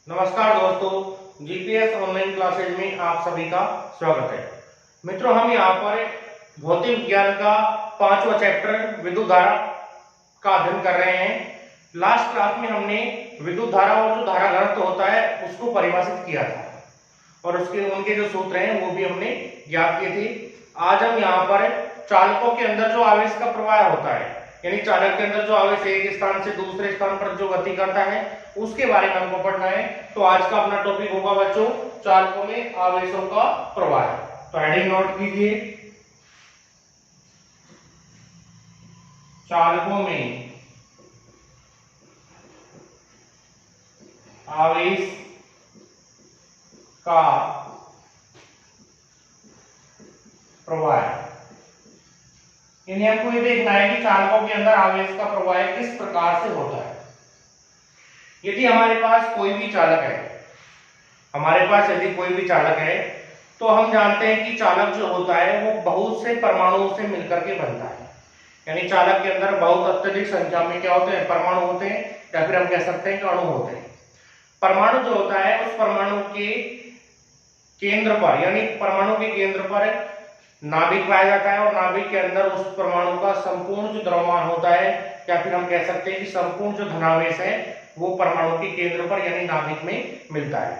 नमस्कार दोस्तों, GPS online classes में आप सभी का स्वागत है। मित्रों, हम यहाँ पर भौतिक विज्ञान का 5वां चैप्टर विद्युत धारा का अध्ययन कर रहे हैं। लास्ट क्लास में हमने विद्युत धारा और जो धारा घनत्व होता है उसको परिभाषित किया था और उनके जो सूत्र हैं वो भी हमने ज्ञात किए थे। आज हम यहाँ पर चालकों के अंदर जो आवेश का प्रवाह होता है, यानी चालक के अंदर जो आवेश एक स्थान से दूसरे स्थान पर जो गति करता है उसके बारे में हमको पढ़ना है। तो आज का अपना टॉपिक होगा बच्चों, चालकों में आवेशों का प्रवाह। तो हेडिंग नोट कीजिए, चालकों में आवेश का प्रवाह। यानी हमको ये देखना है कि चालकों के अंदर आवेश का प्रवाह किस प्रकार से होता है। यदि हमारे पास कोई भी चालक है, तो हम जानते हैं कि चालक जो होता है वो बहुत से परमाणुओं से मिलकर के बनता है। यानी चालक के अंदर बहुत अत्यधिक संख्या में क्या होते हैं, परमाणु होते हैं, या फिर हम कह सकते हैं कि अणु होते हैं। परमाणु जो होता है उस परमाणु के केंद्र पर, यानी परमाणु के केंद्र पर नाभिक पाया जाता है और नाभिक के अंदर उस परमाणु का संपूर्ण जो द्रव्यमान होता है, या फिर हम कह सकते हैं कि संपूर्ण जो धनावेश है वो परमाणु के केंद्र पर यानी नाभिक में मिलता है।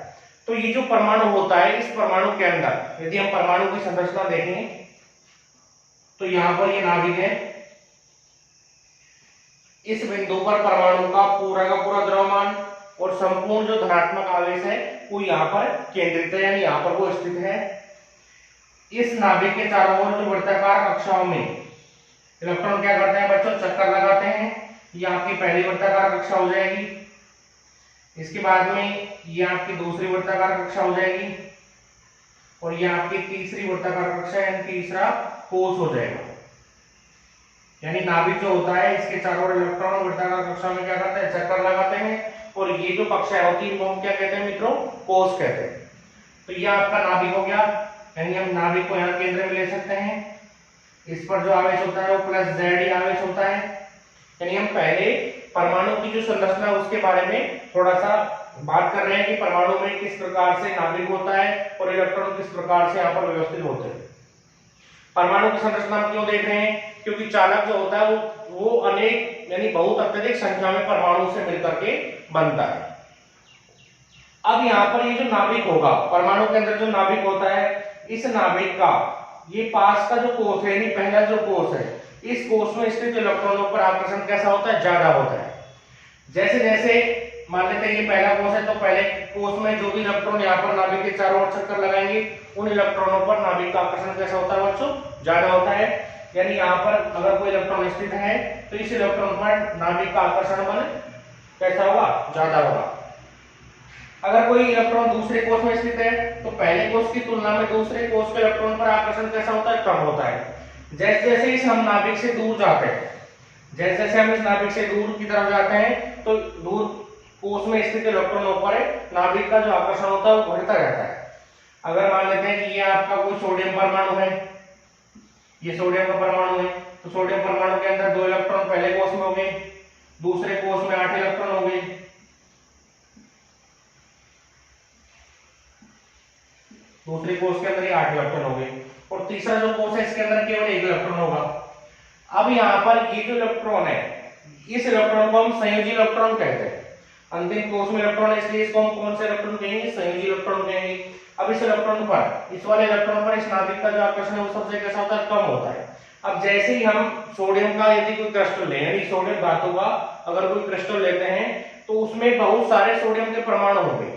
तो ये जो परमाणु होता है, इस परमाणु के अंदर यदि हम परमाणु की संरचना देखें तो यहाँ पर ये नाभिक है। इस बिंदु पर परमाणु का पूरा द्रव्यमान और संपूर्ण जो धनात्मक आवेश है वो यहाँ पर केंद्रित है, यानी यहाँ पर वो स्थित है। इस नाभिक के चारों ओर जो वृत्ताकार कक्षाओं में इलेक्ट्रॉन क्या करते हैं बच्चों, चक्कर लगाते हैं। ये आपकी पहली वृत्ताकार कक्षा हो जाएगी, इसके बाद में ये आपकी दूसरी वृत्ताकार कक्षा हो जाएगी और ये आपकी तीसरी वृत्ताकार कक्षा यानी तीसरा कोष हो जाएगा। यानी नाभिक जो होता है इसके चारों ओर इलेक्ट्रॉन वृत्ताकार कक्षा में क्या करते हैं, चक्कर लगाते हैं और ये जो कक्षाएं होती है इनको हम क्या कहते हैं मित्रों, कोष कहते हैं। तो ये आपका नाभिक हो गया, यानी हम नाभिक को यहाँ केंद्र में ले सकते हैं। इस पर जो आवेश होता है वो प्लस जेड आवेश होता है। यानी हम पहले परमाणु की जो संरचना है उसके बारे में थोड़ा सा बात कर रहे हैं कि परमाणु में किस प्रकार से नाभिक होता है और इलेक्ट्रॉन किस प्रकार से यहाँ पर व्यवस्थित होते हैं। परमाणु की संरचना हम क्यों देख रहे हैं, क्योंकि चालक जो होता है वो अनेक यानी बहुत अत्यधिक संख्या में परमाणु से मिलकर के बनता है। अब यहाँ पर ये जो नाभिक होगा, परमाणु के अंदर जो नाभिक होता है, इस नाभिक का ये पास का जो कोष है, यानी पहला जो कोष है, इस कोष में स्थित इलेक्ट्रॉनों पर आकर्षण कैसा होता है, ज्यादा होता है। जैसे जैसे मान लेते हैं ये पहला कोष है तो पहले कोष में जो भी इलेक्ट्रॉन यहाँ पर नाभिक के चारों ओर चक्कर लगाएंगे उन इलेक्ट्रॉनों पर नाभिक का आकर्षण कैसा होता है बच्चों, ज्यादा होता है। यानी यहाँ पर अगर कोई इलेक्ट्रॉन स्थित है तो इस इलेक्ट्रॉन पर नाभिक का आकर्षण बल कैसा होगा, ज्यादा होगा। अगर कोई इलेक्ट्रॉन दूसरे कोष में स्थित है तो पहले कोष की तुलना में दूसरे कोष के इलेक्ट्रॉन पर आकर्षण कैसा होता है, कम होता है। जैसे जैसे इस हम नाभिक से दूर जाते हैं, जैसे जैसे हम इस नाभिक से दूर की तरफ जाते हैं तो दूर कोष में स्थित इलेक्ट्रॉनों पर नाभिक का जो आकर्षण होता है वो बढ़ता रहता है। अगर मान लेते हैं कि ये आपका कोई सोडियम परमाणु है, ये सोडियम का परमाणु है, तो सोडियम परमाणु के अंदर 2 इलेक्ट्रॉन पहले कोष में हो गए, दूसरे कोष में 8 इलेक्ट्रॉन हो गए, दूसरे कोष के अंदर ये 8 इलेक्ट्रॉन हो गए और तीसरा जो कोष है इसके अंदर केवल 1 इलेक्ट्रॉन होगा। अब यहाँ पर ये जो इलेक्ट्रॉन है, इस इलेक्ट्रॉन को हम संयोजी इलेक्ट्रॉन कहते हैं। अंतिम कोष में इलेक्ट्रॉन है इसलिए इसको हम कौन से इलेक्ट्रॉन कहेंगे, संयोजी इलेक्ट्रॉन कहेंगे। अब इस इलेक्ट्रॉन पर, इस वाले इलेक्ट्रॉन पर इस नाभिक का जो आकर्षण है वो सबसे कैसा होता है, कम होता है। अब जैसे ही हम सोडियम का यदि कोई क्रिस्टल लें, यानी सोडियम धातु का अगर कोई क्रिस्टल लेते हैं तो उसमें बहुत सारे सोडियम के परमाणु होंगे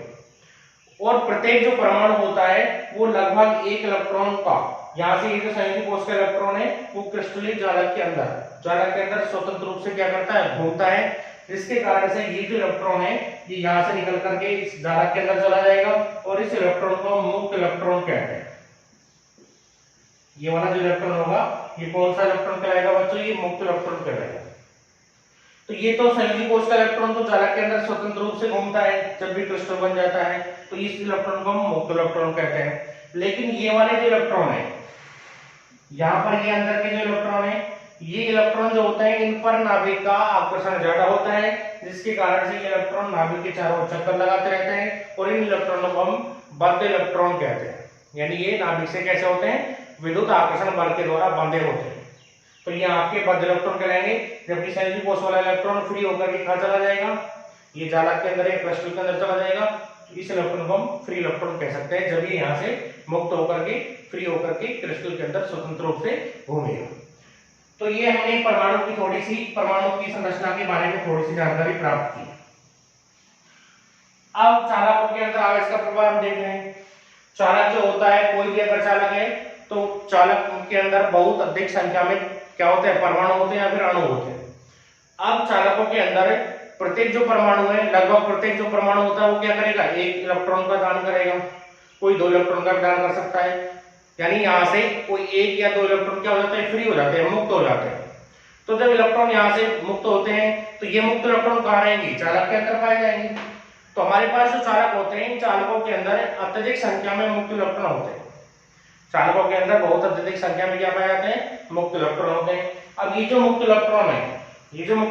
और प्रत्येक जो परमाणु होता है वो लगभग 1 इलेक्ट्रॉन का, यहाँ से ये जो संयोजी कोष का इलेक्ट्रॉन है वो क्रिस्टलीय जालक के अंदर स्वतंत्र रूप से क्या करता है, घूमता है। जिसके कारण से ये जो इलेक्ट्रॉन है ये यहाँ से निकल करके इस जालक के अंदर चला जाएगा और इस इलेक्ट्रॉन को मुक्त इलेक्ट्रॉन कहते हैं। ये वाला जो इलेक्ट्रॉन होगा ये कौन सा इलेक्ट्रॉन कहलाएगा बच्चों, ये मुक्त इलेक्ट्रॉन कहलाएगा। तो ये तो संयोजी कोष का इलेक्ट्रॉन तो जालक के अंदर स्वतंत्र रूप से घूमता है जब भी क्रिस्टल बन जाता है, तो इस इलेक्ट्रॉन को हम मुक्त इलेक्ट्रॉन कहते हैं। लेकिन ये वाले जो इलेक्ट्रॉन है, यहाँ पर ये अंदर के जो इलेक्ट्रॉन है ये इलेक्ट्रॉन जो होते हैं इन पर नाभिक का आकर्षण ज्यादा होता है, जिसके कारण से ये इलेक्ट्रॉन नाभिक के चारों ओर चक्कर लगाते रहते हैं और इन इलेक्ट्रॉनों को हम बद्ध इलेक्ट्रॉन कहते हैं। यानी ये नाभिक से कैसे होते हैं, विद्युत आकर्षण बल के द्वारा बंधे होते हैं। तो ये आपके बद्ध इलेक्ट्रॉन कहलाएंगे, जबकि संयोजी कोष वाला इलेक्ट्रॉन फ्री होकर के कहां चला जाएगा, ये जालक के अंदर या क्रिस्टल के अंदर चला जाएगा। तो इस इलेक्ट्रॉन को हम फ्री इलेक्ट्रॉन कह सकते हैं, जब ये यहाँ से मुक्त होकर के फ्री होकर के क्रिस्टल के अंदर स्वतंत्र रूप से घूमेगा। तो ये हमने परमाणु की संरचना के बारे में थोड़ी सी जानकारी प्राप्त की। अब चालकों के अंदर आवेश का प्रभाव हम देख रहे हैं। चालक जो होता है, कोई भी अगर चालक है तो चालक के अंदर बहुत अधिक संख्या में क्या होते हैं, परमाणु होते हैं या फिर अणु होते हैं। अब चालकों के अंदर प्रत्येक जो परमाणु है, लगभग प्रत्येक जो परमाणु होता है वो क्या करेगा, एक इलेक्ट्रॉन का दान करेगा, कोई 2 इलेक्ट्रॉन का दान कर सकता है। यानी यहाँ से कोई 1 या 2 इलेक्ट्रॉन क्या हो जाते हैं, फ्री हो जाते हैं, मुक्त हो जाते हैं। तो जब इलेक्ट्रॉन यहाँ से मुक्त होते हैं तो ये मुक्त इलेक्ट्रॉन कहाँ रहेंगे, चालक के अंदर पाए जाएंगे। तो हमारे पास जो चालक होते हैं, इन चालकों के अंदर अत्यधिक संख्या में मुक्त इलेक्ट्रॉन होते हैं। चालकों के अंदर बहुत अत्यधिक संख्या में क्या पाए जाते हैं, मुक्त इलेक्ट्रॉन होते हैं। अब ये जो मुक्त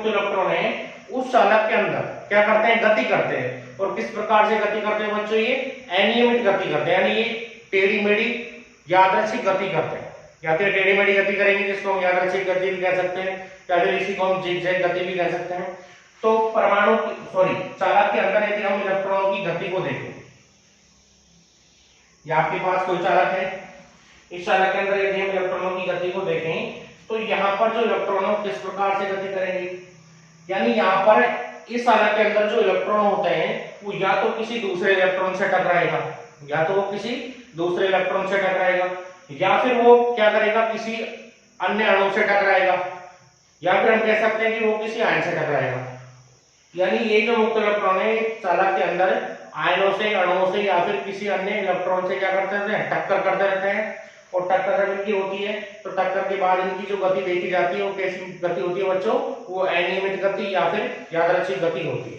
इलेक्ट्रॉन है उस चालक के अंदर क्या करते हैं, गति करते हैं। और किस प्रकार से गति करते हैं बच्चों, ये अनियमित गति करते हैं, यानी ये टेढ़ी मेढ़ी यादृच्छिक गति करते हैं। या तो टेढ़ी मेढ़ी गति करेंगे, जिसको हम यादृच्छिक गति भी कह सकते हैं, या फिर इसी को हम जिगजैग गति भी कह सकते हैं। तो चालक के अंदर यदि हम इलेक्ट्रॉनों की गति को देखें, या आपके पास कोई चालक है, इस चालक के अंदर यदि हम इलेक्ट्रॉनों की गति को देखें तो यहाँ पर जो इलेक्ट्रॉनों किस प्रकार से गति करेंगे, यानी यहाँ पर इस चालक के अंदर जो इलेक्ट्रॉन होते हैं वो या तो किसी दूसरे इलेक्ट्रॉन से टकराएगा, या फिर वो क्या करेगा, किसी अन्य अणु से टकराएगा, या फिर हम कह सकते हैं कि वो किसी आयन से टकराएगा। यानी ये जो मुक्त इलेक्ट्रॉन है चालक के अंदर आयनों से, अणुओं से या फिर किसी अन्य इलेक्ट्रॉन से क्या करते रहते हैं, टक्कर करते रहते हैं। और टक्कर जब इनकी होती है तो टक्कर के बाद इनकी जो गति देखी जाती है वो कैसी गति होती है बच्चों, वो अनियमित गति या फिर यादृच्छिक गति होती है।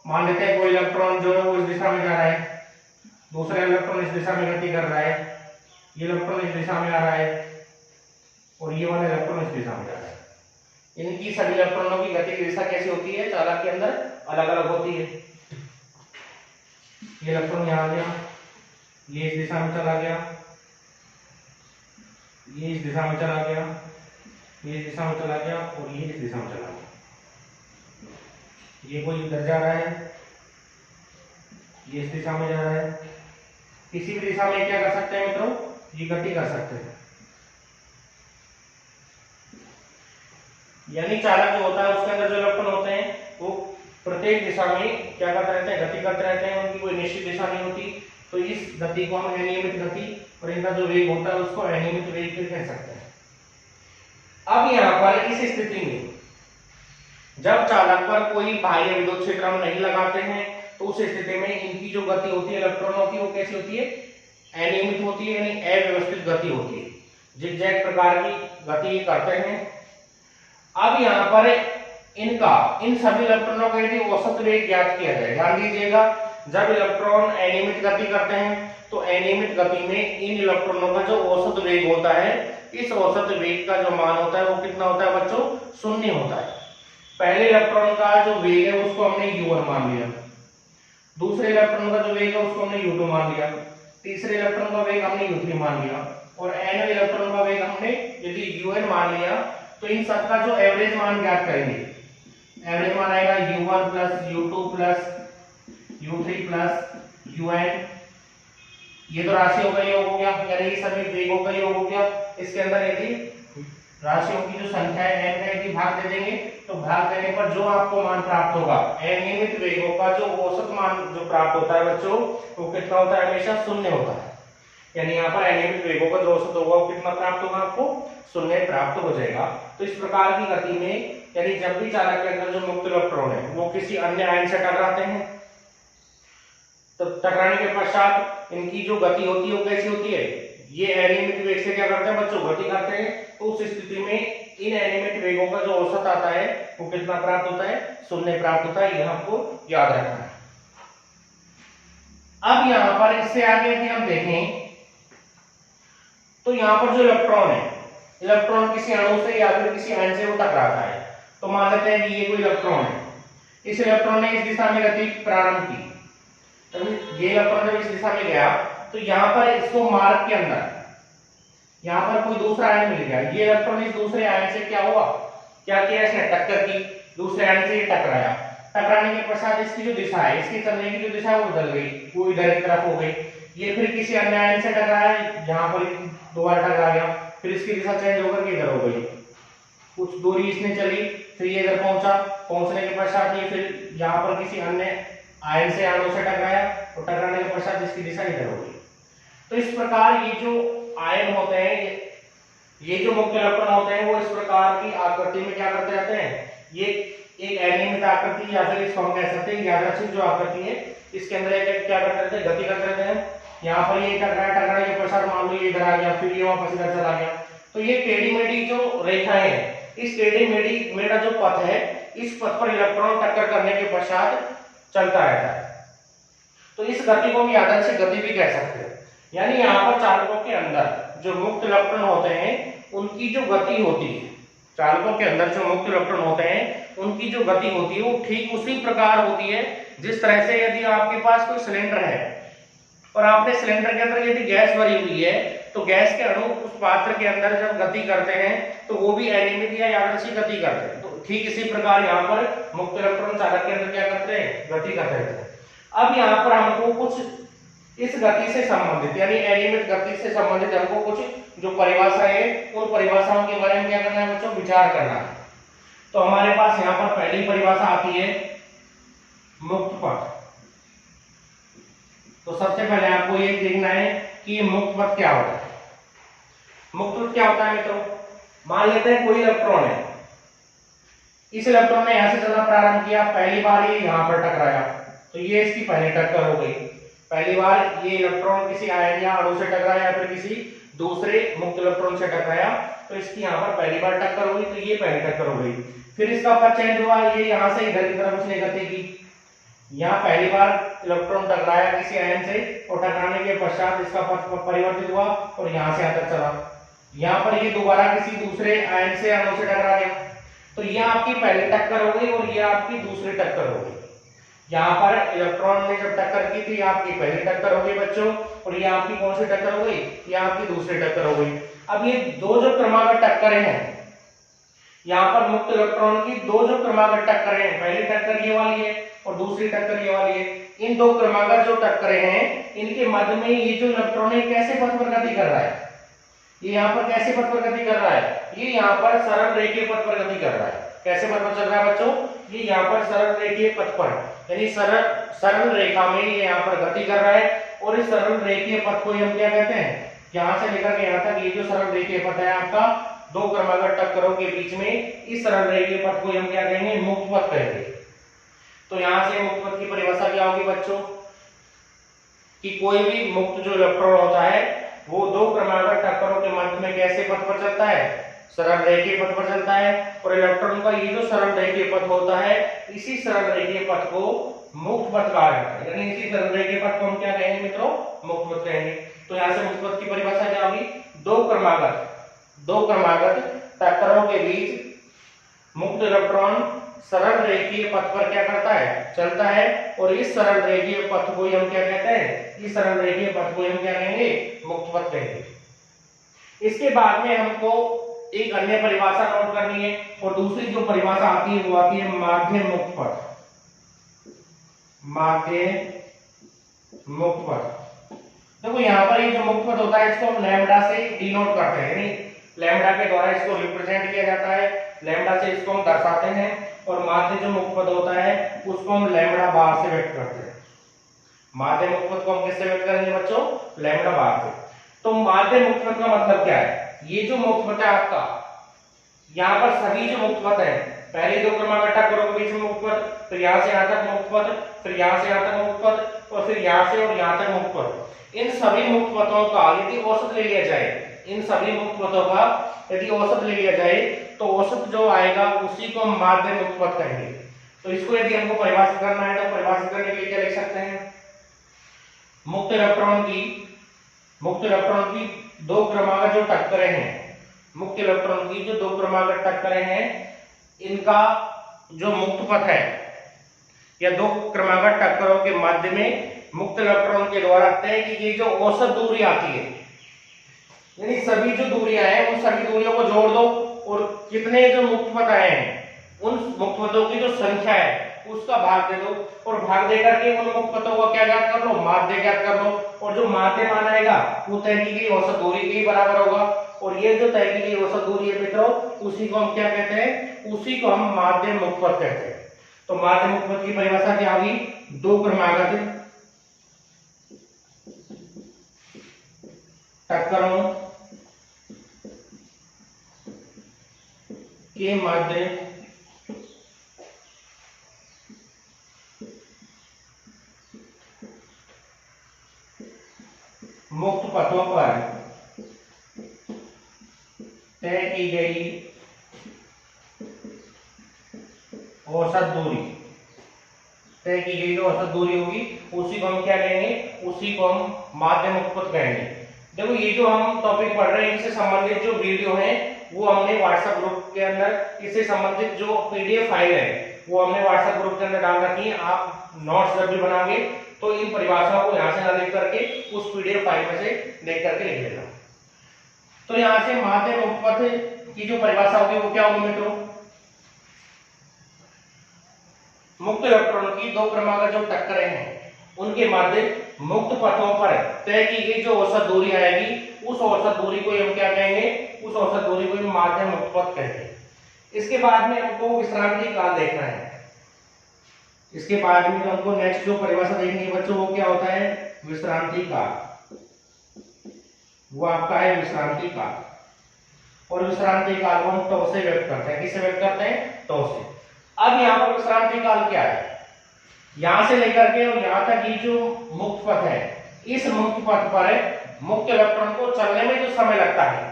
मान लेते हैं कोई इलेक्ट्रॉन जो है वो इस दिशा में जा रहा है, दूसरा इलेक्ट्रॉन इस दिशा में गति कर रहा है, ये इलेक्ट्रॉन इस दिशा में आ रहा है और ये वाला इलेक्ट्रॉन इस दिशा में जा रहा है। इनकी सभी इलेक्ट्रॉनों की गति की दिशा कैसी होती है, चालक के अंदर अलग अलग होती है। ये इलेक्ट्रॉन यहाँ आ गया, ये इस दिशा में चला गया, ये इस दिशा में चला गया, ये इस दिशा में चला गया और ये इस दिशा में चला गया। ये कोई इधर जा रहा है, ये इस दिशा में जा रहा है। किसी भी दिशा में क्या कर सकते हैं मित्रों, ये गति कर सकते हैं। यानी चालक जो होता है उसके अंदर जो इलेक्ट्रॉन होते हैं वो प्रत्येक दिशा में क्या करते रहते हैं, गति करते रहते हैं, उनकी कोई निश्चित दिशा नहीं होती। तो इस गति को हम अनियमित गति और इनका जो वेग होता है उसको अनियमित वेग भी कह सकते हैं। अब यहाँ पर इस स्थिति में जब चालक पर कोई बाह्य विद्युत क्षेत्र हम नहीं लगाते हैं तो उस स्थिति में इनकी जो गति होती है इलेक्ट्रॉनों की वो कैसी होती है, अनियमित होती है, यानी अव्यवस्थित गति होती है, जिगजैग प्रकार की गति करते हैं। अब यहाँ पर इन सभी इलेक्ट्रॉनों का यदि औसत वेग ज्ञात किया जाए, ध्यान दीजिएगा, जब इलेक्ट्रॉन अनियमित गति करते हैं तो अनियमित गति में इन इलेक्ट्रॉनों का जो औसत वेग होता है, इस औसत वेग का जो मान होता है वो कितना होता है बच्चों, 0 होता है। पहले इलेक्ट्रॉन का जो वेग है उसको हमने u1 मान लिया, दूसरे इलेक्ट्रॉन का जो वेग है उसको हमने u2 मान लिया, तीसरे इलेक्ट्रॉन का वेग हमने u3 मान लिया और nवें इलेक्ट्रॉन का वेग हमने यदि un मान लिया तो इन सबका जो एवरेज मान ज्ञात करेंगे। एवरेज मान आएगा u1 plus u2 plus u3 plus un। ये तो राशियों का योग हो गया, यानी ये सभी वेगों का योग हो गया। इसके अंदर यदि राशियों की जो संख्या है n का यदि भाग दे देंगे तो भाग देने पर जो आपको मान प्राप्त होगा, अनियमित वेगों का जो औसत मान जो प्राप्त होता है बच्चों वो कितना होता है, हमेशा 0 होता है। यानी यहाँ पर अनियमित वेगों का जो औसत होगा वो कितना प्राप्त होगा, आपको 0 प्राप्त हो जाएगा। तो इस प्रकार की गति में यानी जब भी चालक के अंदर जो मुक्त इलेक्ट्रॉन है वो किसी अन्य आयन से टकराते हैं तो टकराने के पश्चात इनकी जो गति होती है वो कैसी होती है, ये अनियमित वेग से क्या करते हैं बच्चों, गति करते हैं। तो उस स्थिति में इन अनियमित वेगों का जो औसत आता है वो कितना प्राप्त होता है, 0 प्राप्त होता है। यह आपको याद रखना है। अब यहाँ पर इससे आगे यदि हम देखें तो यहाँ पर जो इलेक्ट्रॉन है इलेक्ट्रॉन किसी अणु से या फिर किसी आयन से वो टकराता है। तो मान लेते हैं कि ये कोई इलेक्ट्रॉन है, इस इलेक्ट्रॉन ने इस दिशा में गति प्रारंभ की, तो ये इलेक्ट्रॉन जब इस दिशा में गया तो यहाँ पर इसको मार्ग के अंदर यहाँ पर कोई दूसरा आयन मिल गया, ये इलेक्ट्रॉन इस दूसरे आयन से क्या हुआ, क्या किया, इसने टक्कर की, दूसरे आयन से ये टकराया। टकराने के पश्चात इसकी जो दिशा है, इसकी चलने की जो दिशा है वो बदल गई, वो इधर की तरफ हो गई। ये फिर किसी अन्य आयन से टकराया, यहाँ पर दोबारा टकरा गया, फिर इसकी दिशा चेंज होकर के इधर हो गई। कुछ दूरी इसने चली, फिर ये इधर पहुंचा, पहुंचने के पश्चात ये फिर यहाँ पर किसी अन्य आयन से अणु से टकराया, और टकराने के पश्चात इसकी दिशा इधर हो गई। तो इस प्रकार ये जो आयन होते हैं, ये जो मुक्त इलेक्ट्रॉन होते हैं, वो इस प्रकार की आकृति में क्या करते रहते हैं, ये एक अनियमित आकृति या फिर इसको हम कह सकते हैं यादृच्छिक जो आकृति है, इसके अंदर एक क्या करते रहते हैं, गति करते रहते हैं। यहाँ पर ये टकराया, टकराने के पश्चात मान लो ये इधर आ गया, फिर ये वापस इधर चला गया। तो ये टेढ़ी मेढ़ी जो रेखाएं हैं, इस टेढ़ी मेढ़ा जो पथ है, इस पथ पर इलेक्ट्रॉन टक्कर करने के पश्चात चलता रहता है। तो इस गति को भी यादृच्छिक गति भी कह सकते हैं। यानी यहाँ पर चालकों के अंदर जो मुक्त इलेक्ट्रॉन होते हैं, उनकी जो गति होती है, चालकों के अंदर जो मुक्त इलेक्ट्रॉन होते हैं, उनकी जो गति होती है वो ठीक उसी प्रकार होती है जिस तरह से यदि आपके पास कोई सिलेंडर है और आपने सिलेंडर के अंदर यदि गैस भरी हुई है, तो गैस के अणु उस पात्र के अंदर जब गति करते हैं तो वो भी अनियमित या यादृच्छिक गति करते हैं। तो ठीक इसी प्रकार यहाँ पर मुक्त इलेक्ट्रॉन चालक के अंदर क्या करते हैं, गति करते रहते हैं। अब यहाँ पर हमको कुछ इस गति से संबंधित यानी अनियमित गति से संबंधित हमको कुछ जो परिभाषा है, उन परिभाषाओं के बारे में क्या करना है बच्चों, विचार करना है। तो हमारे पास यहाँ पर पहली परिभाषा आती है मुक्त पथ। तो सबसे पहले आपको ये देखना है कि ये मुक्त पथ क्या होता है। मुक्त पथ क्या होता है मित्रों, मान लेते हैं कोई इलेक्ट्रॉन है, इस इलेक्ट्रॉन ने यहां से चलना प्रारंभ किया, पहली बार ये यहां पर टकराया, तो ये इसकी पहली टक्कर हो गई। पहली बार ये इलेक्ट्रॉन किसी आयन या अणु से टकराया या फिर किसी दूसरे मुक्त इलेक्ट्रॉन से टकराया, तो इसकी यहाँ पर पहली बार टक्कर हुई, तो ये पहली टक्कर हो गई। फिर इसका पथ चेंज हुआ, ये यहाँ से इधर की तरफ उसने गति की, यहाँ पहली बार इलेक्ट्रॉन टकराया किसी आयन से, और टकराने के पश्चात इसका पथ परिवर्तित हुआ और यहाँ से यहाँ तक चला। यहाँ पर ये दोबारा किसी दूसरे आयन से अणु से टकरा गया, तो ये आपकी पहली टक्कर हो गई और ये आपकी दूसरी टक्कर हो गई। यहाँ पर इलेक्ट्रॉन ने जब टक्कर की थी, आपकी पहली टक्कर हो गई बच्चों, और ये आपकी कौन सी टक्कर हो गई, ये आपकी दूसरी टक्कर हो गई। अब ये दो जो क्रमागत टक्करें हैं, यहाँ पर मुक्त इलेक्ट्रॉन की दो जो क्रमागत टक्करें हैं, पहली टक्कर ये वाली है और दूसरी टक्कर ये वाली है, इन दो क्रमागत जो टक्करें हैं, इनके मध्य में ये जो इलेक्ट्रॉन है कैसे पथ पर गति कर रहा है, ये यहाँ पर कैसे पथ पर गति कर रहा है, ये यहाँ पर सरल रेखीय पथ पर गति कर रहा है। कैसे पथ पर चल रहा है बच्चों, ये यहाँ पर सरल रेखीय पथ पर, यानी सरल रेखा में ये यहाँ पर गति कर रहा है। और इस सरल रेखीय पथ को हम क्या कहते हैं, यहाँ से लेकर के यहाँ तक ये जो सरल रेखीय पथ है आपका, दो क्रमागत टक्करों के बीच में, इस सरल रेखीय पथ को हम क्या कहेंगे, मुक्त पथ कहेंगे। तो यहाँ से मुक्त पथ की परिभाषा क्या होगी बच्चों, कि कोई भी मुक्त जो इलेक्ट्रॉन होता है वो दो क्रमागत टक्करों के मध्य में कैसे पथ पर चलता है, सरल रेखीय पथ पर चलता है। और इलेक्ट्रॉन का ये जो सरल रेखीय पथ होता है, इसी सरल रेखीय पथ को मुक्त पथ कहा जाता है, यानी इसी सरल रेखीय पथ को हम क्या कहेंगे मित्रों, मुक्त पथ कहेंगे। तो यहाँ से मुक्त पथ की परिभाषा क्या होगी, दो क्रमागत टक्करों के बीच मुक्त इलेक्ट्रॉन सरल रेखीय पथ पर क्या करता है, चलता है। और इस सरल रेखीय पथ को हम क्या कहते हैं, इस सरल रेखीय पथ को हम क्या कहेंगे, मुक्त पथ कहेंगे। इसके बाद में हमको एक अन्य परिभाषा नोट करनी है, और दूसरी जो परिभाषा आती है वो आती है माध्य मुक्त पथ। माध्य मुक्त पथ, देखो यहाँ पर ये जो मुक्त पथ होता है इसको हम लैम्डा से डिनोट करते हैं, यानी लैम्डा के द्वारा इसको रिप्रेजेंट किया जाता है, लैम्डा से इसको हम दर्शाते हैं। और माध्य जो मुक्त पथ होता है उसको हम लैम्डा बार से व्यक्त करते हैं। माध्य मुक्त पथ को हम किससे व्यक्त करेंगे बच्चों, लैम्डा बार से। तो माध्य मुक्त पथ का मतलब क्या है, ये जो मुक्त पथ है आपका, यहाँ पर सभी जो मुक्त पथ है, पहले दो क्रमागत टक्करों के बीच में मुक्त पथ, फिर यहाँ से यहाँ तक मुक्त पथ, फिर यहाँ से यहाँ तक मुक्त पथ, और फिर यहाँ से और यहाँ तक मुक्त पथ, इन सभी मुक्त पथों का यदि औसत ले लिया जाए, इन सभी मुक्त पथों का यदि औसत ले लिया जाए, तो औसत जो आएगा उसी को हम माध्य मुक्त पथ कहेंगे। तो इसको यदि हमको परिभाषित करना है, तो परिभाषित करने के लिए क्या लिख सकते हैं, मुक्त इलेक्ट्रॉन की दो क्रमागत जो टक्करें हैं, मुक्त इलेक्ट्रॉन की जो दो क्रमागत टक्करें हैं, इनका जो मुक्त पथ है या दो क्रमागत टक्करों के मध्य में मुक्त इलेक्ट्रॉन के द्वारा तय की गई जो औसत दूरी आती है, यानी सभी जो दूरियां हैं उन सभी दूरियों को जोड़ दो और कितने जो मुक्त पथ आए हैं उन मुक्त पथों की जो संख्या है उसका भाग दे दो, और भाग दे करके उन मुक्त पथों का क्या ज्ञात कर लो, माध्य ज्ञात कर लो, और जो माध्य मान आएगा वो तय की गई औसत दूरी के बराबर होगा, और ये जो तय की गई औसत दूरी है मित्रों उसी को हम क्या कहते हैं, उसी को हम माध्य मुक्त पथ कहते हैं। तो माध्य मुक्त पथ की परिभाषा क्या होगी, दो क्रमागत टक्करों के मध्य मुक्त पथों पर तय की गई औसत दूरी, तय की गई जो औसत दूरी होगी उसी को हम क्या कहेंगे, उसी को हम माध्य मुक्त पथ कहेंगे। देखो ये जो हम टॉपिक पढ़ रहे हैं इनसे संबंधित जो वीडियो है वो हमने व्हाट्सएप ग्रुप के अंदर, इससे संबंधित जो पीडीएफ फाइल है वो हमने व्हाट्सएप ग्रुप के अंदर डाल रखी है। आप नोट्स जब भी बनाओगे तो इन परिभाषाओं को यहाँ से ना देख करके उस पीडीएफ फाइल में से देख करके लिख लेना। तो यहाँ से माध्य मुक्त पथ की जो परिभाषा होगी वो क्या होगी मित्रों, मुक्त इलेक्ट्रॉन की दो क्रमागत जो टक्करें हैं उनके मध्य मुक्त पथों पर तय की गई जो औसत दूरी आएगी उस औसत दूरी को हम क्या कहेंगे, उस औसत दूरी को हम माध्य मुक्त पथ कहते हैं। इसके बाद में हमको विश्रांति काल देखना है। इसके बाद में हमको नेक्स्ट जो परिभाषा देखनी है बच्चों वो क्या होता है, विश्रांति काल। वो आपका है विश्रांति काल, और विश्रांति काल को हम टॉ से व्यक्त करते हैं। किससे व्यक्त करते हैं, टॉ से। अब यहाँ पर विश्रांति काल क्या है, यहां से लेकर के और यहां तक ये जो मुक्त पथ है, इस मुक्त पथ पर मुक्त इलेक्ट्रॉन को चलने में जो समय लगता है,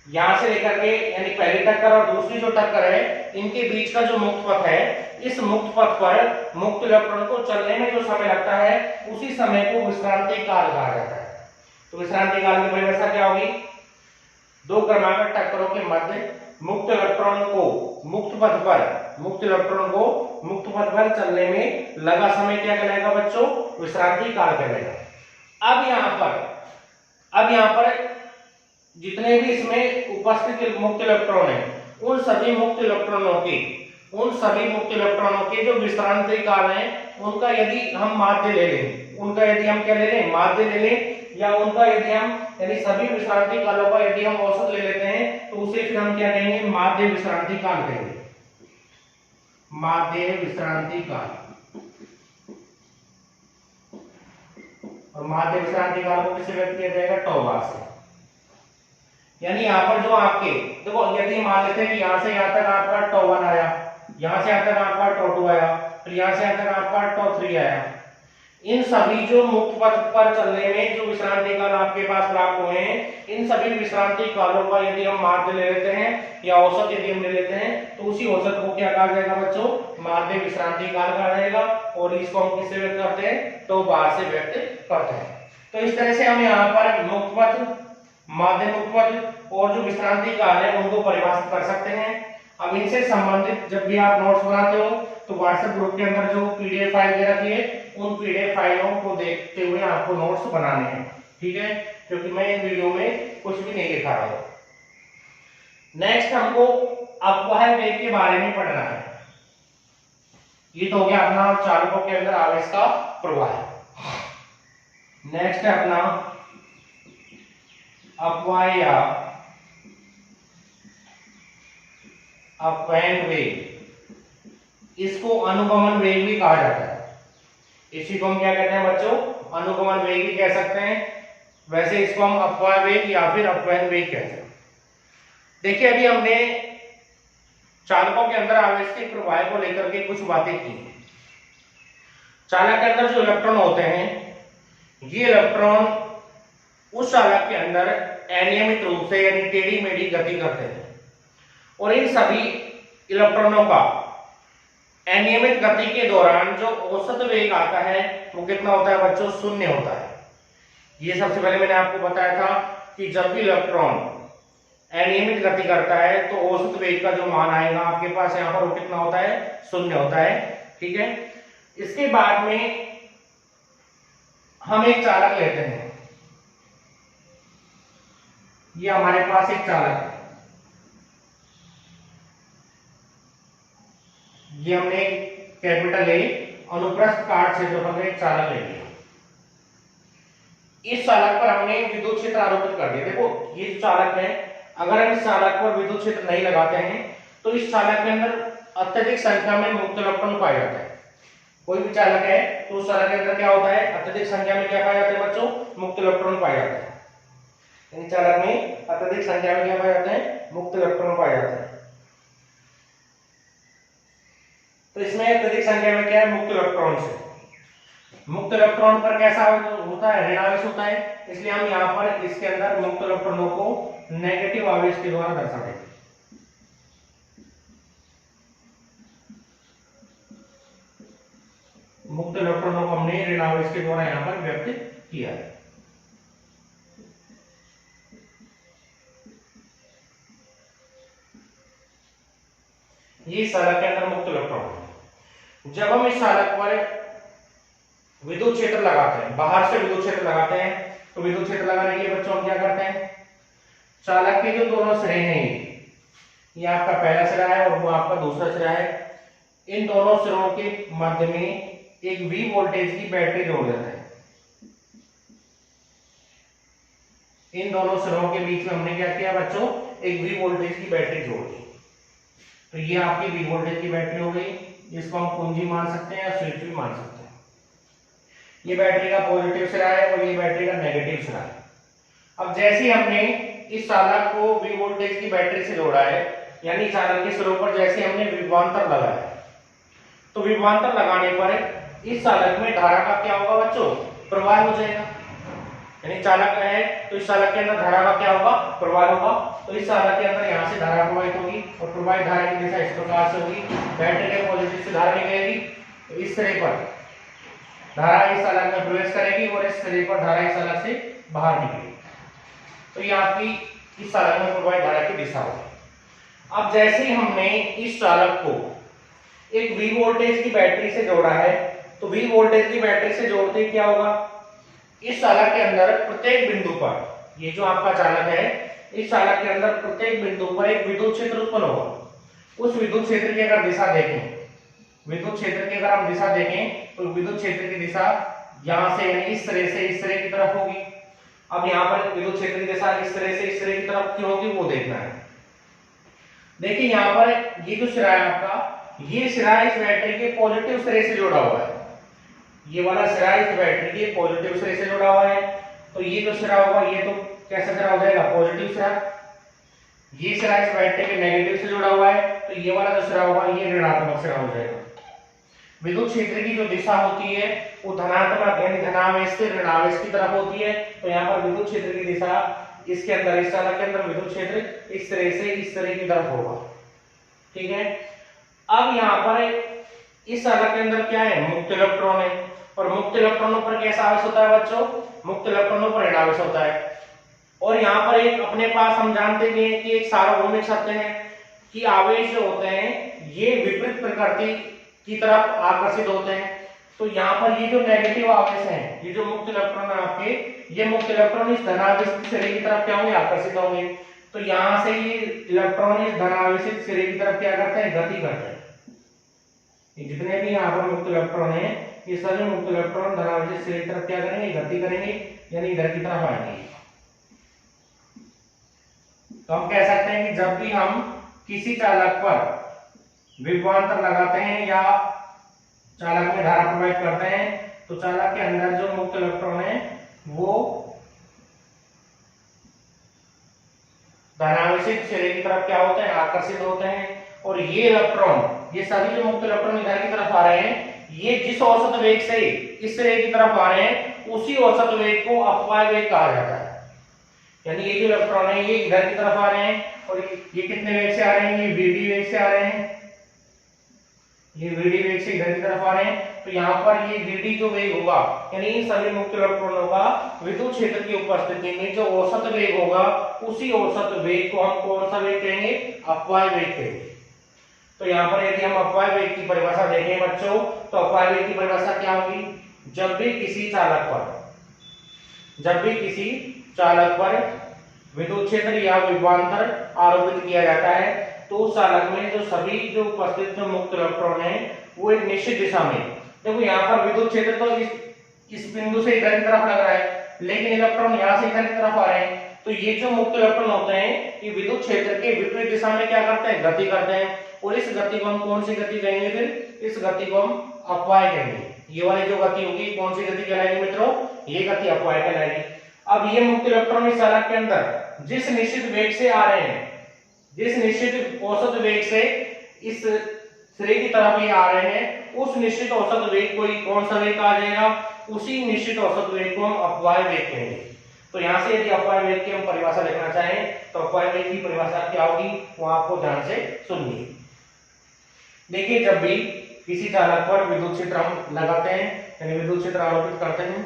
यहां से लेकर के यानी पहली टक्कर और दूसरी जो टक्कर है इनके बीच का जो मुक्त पथ है, इस मुक्त पथ पर मुक्त इलेक्ट्रॉन को चलने में जो समय लगता है उसी समय को विश्रांति काल कहा जाता है। तो विश्रांति काल की परिभाषा क्या होगी, दो क्रमागत टक्करों के मध्य मुक्त इलेक्ट्रॉन को मुक्त पथ पर चलने में लगा समय क्या कहलाएगा बच्चों, विश्रांति काल कहलाएगा। अब यहाँ पर जितने भी इसमें उपस्थित मुक्त इलेक्ट्रॉन है उन सभी मुक्त इलेक्ट्रॉनों के जो विश्रांति काल है उनका यदि हम माध्य ले लें, उनका यदि हम क्या ले लें, माध्य ले लें, या उनका यदि हम यानी सभी विश्रांति कालों का यदि हम औसत ले लेते हैं तो उसे फिर हम क्या कहेंगे, माध्य विश्रांति काल कहेंगे, माध्य विश्रांति काल। और माध्य विश्रांति काल को किससे व्यक्त किया जाएगा, टॉ बार से। यानी यहाँ पर जो आपके देखो यदि मान लेते हैं कि यहाँ से यहाँ तक आपका टॉ 1 आया, यहाँ से यहाँ तक आपका टॉ 2 आया, फिर यहाँ से यहाँ तक आपका टॉ 3 आया, इन सभी जो मुक्त पथ पर चलने में जो विश्रांति काल आपके पास प्राप्त हुए हैं, इन सभी विश्रांति कालों का यदि हम माध्य ले लेते हैं या औसत यदि हम ले लेते हैं तो उसी औसत को क्या कहा जाएगा बच्चों, माध्य विश्रांति काल कहा जाएगा। और इसको हम किससे व्यक्त करते हैं, टॉ बार से व्यक्त करते हैं। तो इस तरह से हम यहाँ पर मुक्त पथ, माध्य मुक्त पथ और जो विश्रांति काल है उनको परिभाषित कर सकते हैं। अब इनसे संबंधित जब भी आप नोट्स बनाते हो तो व्हाट्सएप ग्रुप के अंदर जो पीडीएफ फाइल दे रखी है उन पीडीएफ फाइलों को देखते हुए आपको नोट्स बनाने हैं, ठीक है, क्योंकि मैं इन वीडियो में कुछ भी नहीं लिखा रहा हूं। नेक्स्ट हमको अपवाह वेग के बारे में पढ़ना है। ये तो हो गया अपना चालकों के अंदर आवेश का प्रवाह। नेक्स्ट है अपना अपवाह या अपवहन वेग, इसको अनुगमन वेग भी कहा जाता है। इसी को हम क्या कहते हैं बच्चों, अनुगमन वेग भी कह सकते हैं, वैसे इसको हम अपवाह वेग या फिर अपवहन वेग कहते हैं। देखिए अभी हमने चालकों के अंदर आवेश के प्रवाह को लेकर के कुछ बातें की। चालक के अंदर जो इलेक्ट्रॉन होते हैं, ये इलेक्ट्रॉन उस चालक के अंदर अनियमित रूप से यानी टेढ़ी मेढ़ी गति करते हैं, और इन सभी इलेक्ट्रॉनों का अनियमित गति के दौरान जो औसत वेग आता है वो कितना होता है बच्चों, 0 होता है। ये सबसे पहले मैंने आपको बताया था कि जब भी इलेक्ट्रॉन अनियमित गति करता है तो औसत वेग का जो मान आएगा आपके पास यहाँ पर वो कितना होता है, 0 होता है। ठीक है, इसके बाद में हम एक चालक लेते हैं, ये हमारे पास एक चालक है, ये हमने कैपिटल ए अनुप्रस्थ काट क्षेत्रफल का एक चालक ले लिया। इस चालक पर हमने विद्युत क्षेत्र आरोपित कर दिया। देखो ये चालक है, अगर हम इस चालक पर विद्युत क्षेत्र नहीं लगाते हैं तो इस चालक के अंदर अत्यधिक संख्या में मुक्त इलेक्ट्रॉन पाए जाते हैं। कोई भी चालक है तो उस चालक के अंदर क्या होता है, अत्यधिक संख्या में क्या पाए जाते हैं बच्चों, मुक्त इलेक्ट्रॉन पाए जाते हैं। इन चालक में अत्यधिक संख्या में क्या पाए जाते हैं, मुक्त इलेक्ट्रॉन पाए जाते हैं। तो इसमें अत्यधिक संख्या में क्या है, मुक्त इलेक्ट्रॉन से। मुक्त इलेक्ट्रॉन पर कैसा होता है, ऋण आवेश होता है, इसलिए हम यहाँ पर इसके अंदर मुक्त इलेक्ट्रॉनों को नेगेटिव आवेश के द्वारा दर्शा देंगे। मुक्त इलेक्ट्रॉनों को हमने ऋण आवेश के द्वारा यहाँ पर व्यक्त किया है। ये चालक के अंदर मुक्त इलेक्ट्रॉन है। जब हम इस चालक पर विद्युत क्षेत्र लगाते हैं, बाहर से विद्युत क्षेत्र लगाते हैं, तो विद्युत क्षेत्र लगाने के लिए बच्चों हम क्या करते हैं, चालक के जो दोनों सिरे हैं, ये आपका पहला सिरा है और वो आपका दूसरा सिरा है, इन दोनों सिरों के मध्य में एक V वोल्टेज की बैटरी जोड़ देते हैं। इन दोनों सिरों के बीच में हमने क्या किया बच्चों, एक V वोल्टेज की बैटरी जोड़ दी। तो ये आपकी V वोल्टेज की बैटरी हो गई, इसको हम कुंजी मान सकते हैं या स्विच भी मान सकते हैं। ये बैटरी का पॉजिटिव सिरा है और ये बैटरी का नेगेटिव सिरा है। अब जैसे हमने इस चालक को V वोल्टेज की बैटरी से जोड़ा है, यानी चालक के सिरों पर जैसे हमने विभवांतर लगाया, तो विभवांतर लगाने पर इस चालक में धारा का क्या होगा बच्चों, प्रवाह हो जाएगा। यानी चालक है तो इस चालक के अंदर धारा का क्या होगा, प्रवाह होगा। तो इस चालक के अंदर यहाँ से धारा प्रवाहित होगी और प्रवाहित धारा की दिशा इस प्रकार से होगी, बैटरी के पॉजिटिव से धारा निकलेगी, तो इस सिरे पर धारा इस चालक में प्रवेश करेगी और इस सिरे पर धारा इस चालक से बाहर निकलेगी। तो ये आपकी इस चालक में प्रवाहित धारा की दिशा होगी। अब जैसे ही हमने इस चालक को एक V वोल्टेज की बैटरी से जोड़ा है, तो V वोल्टेज की बैटरी से जोड़ते ही क्या होगा, इस चालक के अंदर प्रत्येक बिंदु पर, ये जो आपका चालक है, इस चालक के अंदर प्रत्येक बिंदु पर एक विद्युत क्षेत्र उत्पन्न होगा। उस विद्युत क्षेत्र की अगर दिशा देखें, विद्युत क्षेत्र की अगर हम दिशा देखें तो विद्युत क्षेत्र की दिशा यहां से यानी इस तरह से इस तरह की तरफ होगी। अब यहाँ पर विद्युत क्षेत्र की दिशा इस तरह से इस तरह की तरफ क्यों होगी वो देखना है। देखिए यहाँ पर ये जो सिरा है आपका, ये सिरा इस बैटरी के पॉजिटिव सिरे से जुड़ा हुआ है, ये वाला सिरा इस बैटरी के पॉजिटिव सिरे से जुड़ा हुआ है। तो ये जो सिरा होगा ये तो कैसा सिरा हो जाएगा, पॉजिटिव सिरा। ये सिरा इस बैटरी के नेगेटिव से जुड़ा हुआ है, तो ये वाला जो सिरा होगा ये ऋणात्मक सिरा हो जाएगा। विद्युत क्षेत्र की जो दिशा होती है वो धनात्मक यानी धनावेश से ऋणावेश की तरफ होती है। तो यहाँ पर विद्युत क्षेत्र की दिशा इसके अंदर, इस चालक के अंदर विद्युत क्षेत्र इस तरह से इस तरह की तरफ होगा। ठीक है, अब यहाँ पर इस चालक के अंदर क्या है, मुक्त इलेक्ट्रॉन है, और मुक्त इलेक्ट्रॉनों पर कैसा आवेश होता है बच्चों, मुक्त इलेक्ट्रॉनों पर ऋणावेश होता है। और यहाँ पर एक अपने पास हम जानते हैं कि एक सार्वभौमिक सत्य है कि आवेश जो होते हैं ये विपरीत प्रकृति की तरफ आकर्षित होते हैं। तो यहाँ पर ये जो नेगेटिव आवेश हैं, ये जो मुक्त इलेक्ट्रॉन है आपके, ये मुक्त इलेक्ट्रॉन इस धनावेशित सिरे की तरफ क्या होंगे, आकर्षित होंगे। तो यहाँ से ये इलेक्ट्रॉन इस धनावेशित सिरे की तरफ क्या करते हैं, गति करते हैं। ये जितने भी यहाँ पर मुक्त इलेक्ट्रॉन है, ये सभी मुक्त इलेक्ट्रॉन धनावेशित सिरे की तरफ क्या करेंगे, गति करेंगे, यानी इधर की तरफ आएंगे। तो हम कह सकते हैं कि जब भी हम किसी चालक पर विभवांतर लगाते हैं या चालक में धारा प्रवाहित करते हैं, तो चालक के अंदर जो मुक्त इलेक्ट्रॉन है वो धनावेशित सिरे की तरफ क्या होते हैं, आकर्षित होते हैं। और ये इलेक्ट्रॉन, ये सभी जो मुक्त इलेक्ट्रॉन इधर की तरफ आ रहे हैं, ये जिस औसत वेग से इस सिरे की तरफ आ रहे हैं उसी औसत वेग को अपवाय वेग कहा जाता है। यानी ये जो इलेक्ट्रॉन है ये इधर की तरफ आ रहे हैं और ये कितने वेग से आ रहे हैं, ये vd वेग से आ रहे हैं। ये VD वेग से इधर की तरफ आ रहे हैं, तो यहाँ पर ये VD जो वेग होगा यानी इन सभी मुक्त इलेक्ट्रॉनों का विद्युत क्षेत्र की उपस्थिति में जो औसत वेग होगा, उसी औसत वेग को हम कौन सा वेग कहेंगे? अपवाय वेग कहेंगे। तो यहाँ पर यदि हम अपवाय वेग की परिभाषा देखें बच्चों, तो अपवाय वेग की परिभाषा क्या होगी? जब भी किसी चालक पर विद्युत क्षेत्र या विभवांतर आरोपित किया जाता है, तो उस चालक में जो सभी जो उपस्थित जो मुक्त इलेक्ट्रॉन है वो एक निश्चित दिशा में, देखो यहाँ पर विद्युत क्षेत्र तो इस बिंदु से इधर की तरफ लग रहा है, लेकिन इलेक्ट्रॉन यहाँ से इधर की तरफ आ रहे हैं, तो ये जो मुक्त इलेक्ट्रॉन होते हैं ये विद्युत क्षेत्र के विपरीत दिशा में क्या करते हैं? गति करते हैं। और इस गति को हम कौन सी गति कहेंगे? फिर इस गति को हम अपवाय कहेंगे। ये वाली जो गति होगी कौन सी गति कहलाएगी मित्रों? ये गति अपवाय कहलाएगी। अब ये मुक्त इलेक्ट्रॉन इस चालक के अंदर जिस निश्चित वेग से आ रहे हैं, जिस निश्चित औसत वेग से इस सिरे की तरफ ये आ रहे हैं, उस निश्चित औसत वेग को कौन सा वेग कहा जाएगा? उसी निश्चित औसत वेग को हम अपवाय वेग कहेंगे। तो यहां से यदि अपवाय वेग की हम परिभाषा लिखना चाहें तो अपवाय वेग की परिभाषा क्या होगी वो आपको ध्यान से सुनिए। देखिए, जब भी किसी चालक पर विद्युत क्षेत्र हम लगाते हैं यानी विद्युत क्षेत्र आरोपित करते हैं,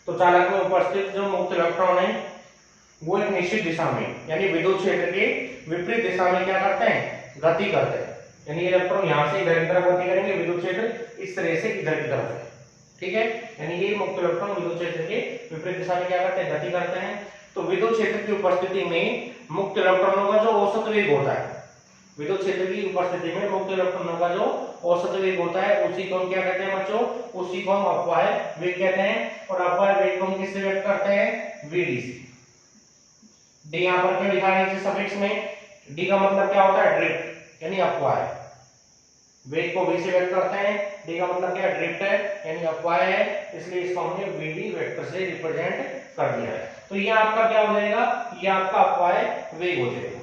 तो चालक में उपस्थित जो मुक्त इलेक्ट्रॉन है वो एक निश्चित दिशा में यानी विद्युत क्षेत्र के विपरीत दिशा में क्या करते हैं? गति करते हैं। यानी इलेक्ट्रॉन यहां से इधर की तरफ गति करेंगे, विद्युत क्षेत्र इस तरह से इधर की तरफ है, ठीक है। यानी ये मुक्त इलेक्ट्रॉन विद्युत क्षेत्र के विपरीत दिशा में क्या करते हैं? गति करते हैं। तो विद्युत क्षेत्र की उपस्थिति में मुक्त इलेक्ट्रॉनों का जो औसत वेग होता है, विद्युत क्षेत्र की उपस्थिति में मुक्त इलेक्ट्रॉनों का जो औसत वेग होता है उसी को हम क्या कहते हैं बच्चों? उसी को हम अपवाय वेग कहते हैं। और अपवाय वेग को हम किससे व्यक्त करते हैं? VD से। डी यहाँ पर क्यों लिखा है सफिक्स में? डी का मतलब क्या होता है? ड्रिफ्ट यानी अपवाय। वेग को v से व्यक्त करते हैं, डी का मतलब क्या? ड्रिफ्ट है यानी अपवाय है, इसलिए इसको हमने VD वेक्टर से रिप्रेजेंट कर दिया है। तो ये आपका क्या हो जाएगा? ये आपका अपवाय वेग हो जाएगा।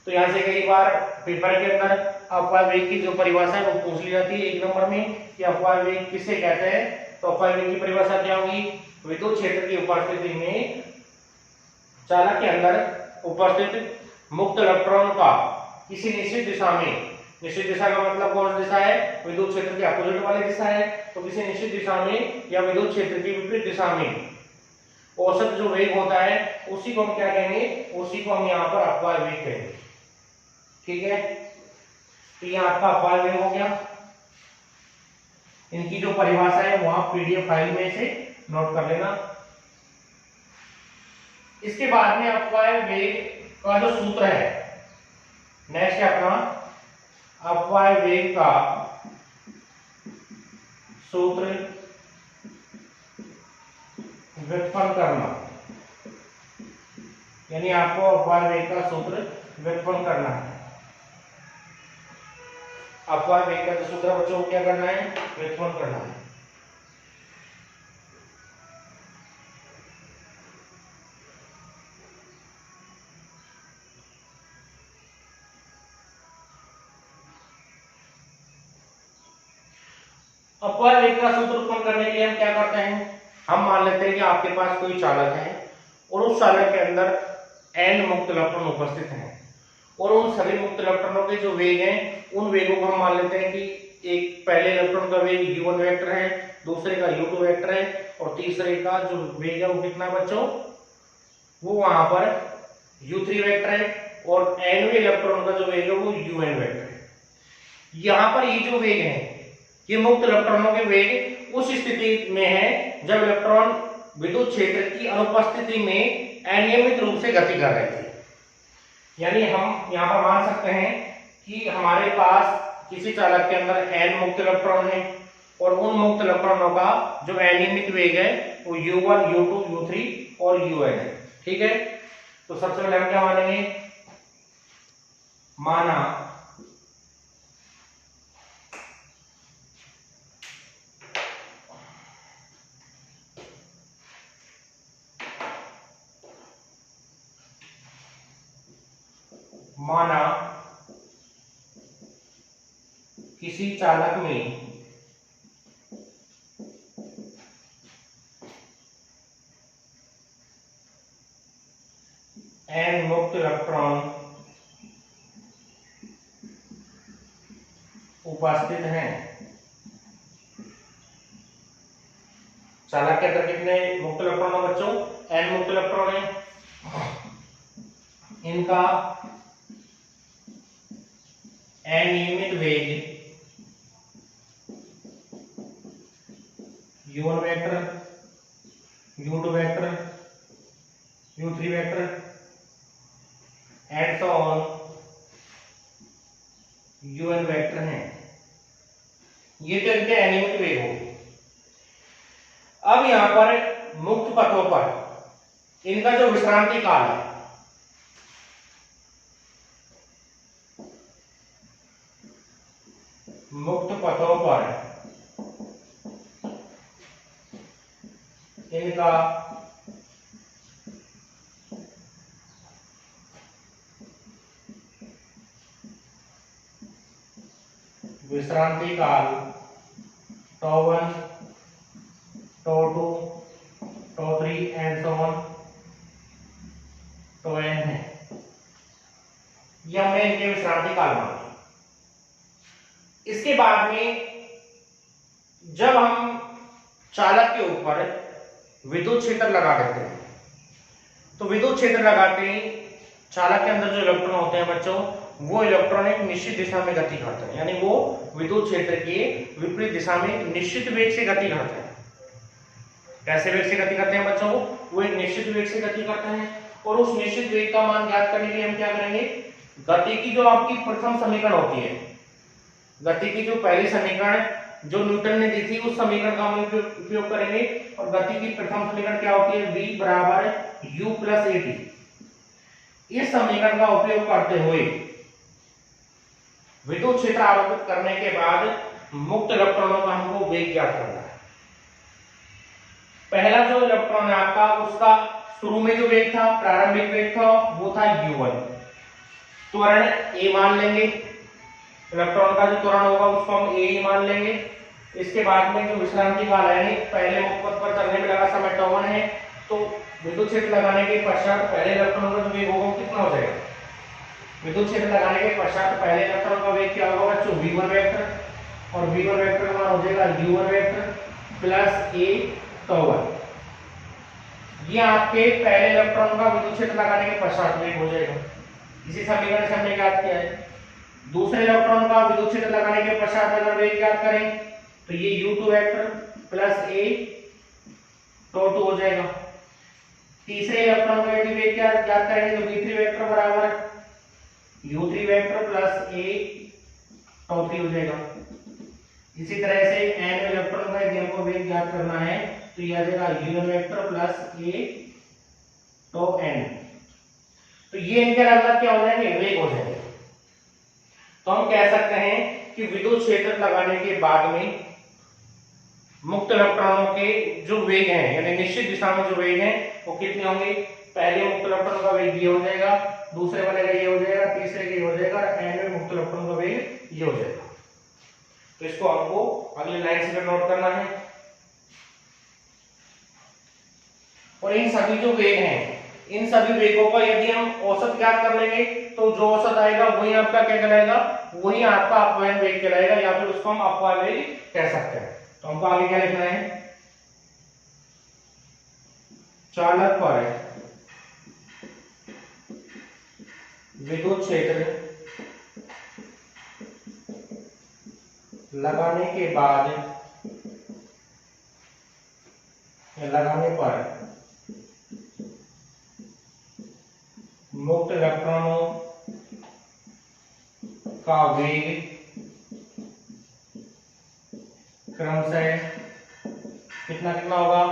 तो यहाँ से कई बार पेपर के अंदर अपवाय वेग की जो परिभाषा है वो पूछ ली जाती है 1 नंबर में कि अपवाय वेग किसे कहते हैं। तो अपवाय वेग की परिभाषा क्या होगी? विद्युत क्षेत्र की उपस्थिति में चालक के अंदर उपस्थित मुक्त इलेक्ट्रॉन का किसी निश्चित दिशा में, निश्चित दिशा का मतलब कौन सी दिशा है? विद्युत क्षेत्र के अपोजिट वाली दिशा है। तो किसी निश्चित दिशा में या विद्युत क्षेत्र की विपरीत दिशा में औसत जो वेग होता है उसी को हम क्या कहेंगे? उसी को हम यहाँ पर अपवाय वेग कहेंगे, ठीक है। तो ये आपका अपवाय वेग हो गया। इनकी जो परिभाषा है वो आप PDF फाइल में से नोट कर लेना। इसके बाद में अपवाय वेग का जो सूत्र है, नेक्स्ट है अपना अपवाय वेग का सूत्र व्युत्पन्न करना, यानी आपको अपवाय वेग का सूत्र व्युत्पन्न करना है। अपवाय वेग का जो सूत्र बच्चों को क्या करना है? व्युत्पन्न करना है। अपवाय वेग का सूत्र उत्पन्न करने के लिए हम क्या करते हैं? हम मान लेते हैं कि आपके पास कोई चालक है और उस चालक के अंदर n मुक्त इलेक्ट्रॉन उपस्थित हैं और उन सभी मुक्त इलेक्ट्रॉनों के जो वेग हैं उन वेगों को हम मान लेते हैं कि एक पहले इलेक्ट्रॉन का वेग u1 वेक्टर है, दूसरे का u2 वेक्टर है और तीसरे का जो वेग है वो कितना बच्चों? वो वहां पर u3 वेक्टर है और nवें इलेक्ट्रॉन का जो वेग है वो un वेक्टर है। यहाँ पर ये जो वेग है ये मुक्त इलेक्ट्रॉनों के वेग उस स्थिति में है जब इलेक्ट्रॉन विद्युत क्षेत्र की अनुपस्थिति में अनियमित रूप से गति कर रहे थे। यानी हम यहाँ पर मान सकते हैं कि हमारे पास किसी चालक के अंदर n मुक्त इलेक्ट्रॉन है और उन मुक्त इलेक्ट्रॉनों का जो अनियमित वेग है वो u1, u2, u3 और un है, ठीक है। तो सबसे पहले हम क्या मानेंगे? माना किसी चालक में n मुक्त इलेक्ट्रॉन उपस्थित हैं। चालक के अंदर कितने मुक्त इलेक्ट्रॉन है बच्चों? n मुक्त इलेक्ट्रॉन है। इनका अनियमित वेग u1 vector, u2 vector, u3 vector and so on un vector हैं। ये तो इनके अनियमित वेग हो गए। अब यहां पर मुक्त पथों पर इनका जो विश्रांति काल है, मुक्त पथों पर इनका विश्रांति काल τ1, τ2, τ3 एंड सो ऑन τn है। ये हमने इनके विश्रांति काल माना। इसके बाद में जब हम चालक के ऊपर विद्युत क्षेत्र लगा देते हैं, तो विद्युत क्षेत्र लगाते ही चालक के अंदर जो इलेक्ट्रॉन होते हैं बच्चों, वो इलेक्ट्रॉन एक निश्चित दिशा में गति करते हैं, यानी वो विद्युत क्षेत्र के विपरीत दिशा में निश्चित वेग से गति करते हैं। कैसे वेग से गति करते हैं बच्चों? वो एक निश्चित वेग से गति करते हैं, और उस निश्चित वेग का मान ज्ञात करने के लिए हम क्या करेंगे? गति की जो आपकी प्रथम समीकरण होती है, गति की जो पहली समीकरण जो न्यूटन ने दी थी, उस समीकरण का हम उपयोग करेंगे। और गति की प्रथम समीकरण क्या होती है? v बराबर u प्लस at। इस समीकरण का उपयोग करते हुए विद्युत क्षेत्र आरोपित करने के बाद मुक्त इलेक्ट्रॉनों का हमको वेग ज्ञात करना है। पहला जो इलेक्ट्रॉन है आपका, उसका शुरू में जो वेग था, प्रारंभिक वेग था, वो था u1। त्वरण a मान लेंगे, इलेक्ट्रॉन का जो त्वरण होगा उसको हम a ही मान लेंगे। इसके बाद में जो विश्रांति काल है, पहले मुक्त पथ पर चलने में लगा समय τ1 है, तो विद्युत क्षेत्र लगाने के पश्चात पहले इलेक्ट्रॉन का जो वेग होगा कितना हो जाएगा? विद्युत क्षेत्र लगाने के पश्चात पहले इलेक्ट्रॉन का वेग क्या होगा बच्चों? v1 वेक्टर, और v1 वेक्टर का मान हो जाएगा u1 वेक्टर प्लस a τ1। ये आपके पहले इलेक्ट्रॉन का विद्युत क्षेत्र लगाने के पश्चात वेग हो जाएगा। इसी समीकरण से हमने ज्ञात किया है। दूसरे इलेक्ट्रॉन का विद्युत क्षेत्र लगाने के पश्चात अगर वेग ज्ञात करें तो ये u2 वेक्टर प्लस a τ2 हो जाएगा। तीसरे इलेक्ट्रॉन का यदि वेग क्या ज्ञात करेंगे तो v3 वेक्टर बराबर u3 वेक्टर प्लस a τ3 हो जाएगा। इसी तरह से n इलेक्ट्रॉन का यदि हमको वेग ज्ञात करना है तो यह आ जाएगा u1 vector plus a τn। तो ये इनके अलग क्या हो जाएंगे? वेग हो जाएंगे। तो हम कह सकते हैं कि विद्युत क्षेत्र लगाने के बाद में मुक्त इलेक्ट्रॉनों के जो वेग हैं, यानी निश्चित दिशा में जो वेग हैं, वो कितने होंगे? पहले मुक्त इलेक्ट्रॉन का वेग ये हो जाएगा, दूसरे वाले का ये हो जाएगा, तीसरे का ये हो जाएगा, और n में मुक्त इलेक्ट्रॉन का वेग ये हो जाएगा। तो इसको हमको अगली लाइन से नोट करना है। और इन सभी जो वेग हैं, इन सभी वेगों का यदि हम औसत ज्ञात कर लेंगे तो जो औसत आएगा वही आपका क्या कहलाएगा? वही आपका अपवयन वेग कहलाएगा, या फिर उसको हम अपवाद वेग कह सकते हैं। तो हमको आगे क्या लिखना है? चालक पर विद्युत क्षेत्र लगाने के बाद या लगाने पर मुक्त इलेक्ट्रॉनों का वेग क्रमशः कितना कितना होगा?